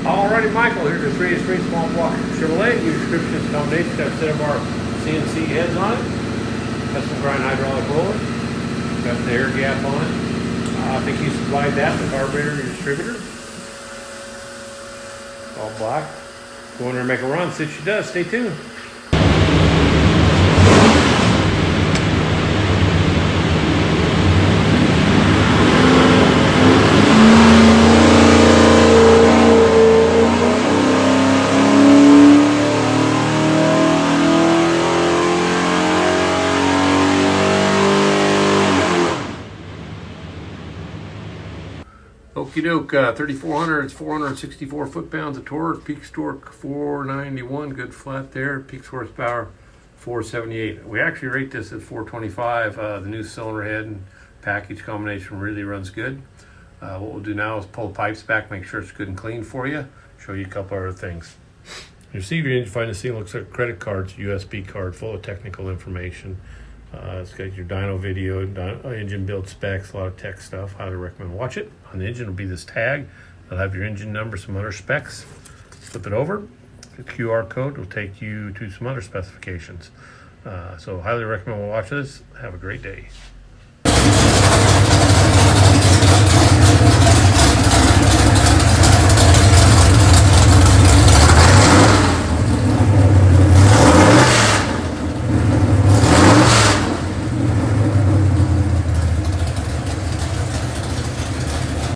Alrighty, Michael, here's a 3 small block Chevrolet. Your description is combination. Got a set of our CNC heads on it. Got some grind hydraulic roller. Got the air gap on it. I think you supplied that, the carburetor and your distributor. All black. Go in there and make a run. See what she does. Stay tuned. Okie doke, 3400, it's 464 foot-pounds of torque, peak torque 491, good flat there, peak horsepower 478. We actually rate this at 425. The new cylinder head and package combination really runs good. What we'll do now is pull the pipes back, make sure it's good and clean for you, show you a couple other things. You see your engine find the scene, looks like a credit card, it's a USB card full of technical information. It's got your dyno video, engine build specs, a lot of tech stuff. Highly recommend watch it. On the engine will be this tag. It'll have your engine number, some other specs. Flip it over. The QR code will take you to some other specifications. So highly recommend watch this. Have a great day.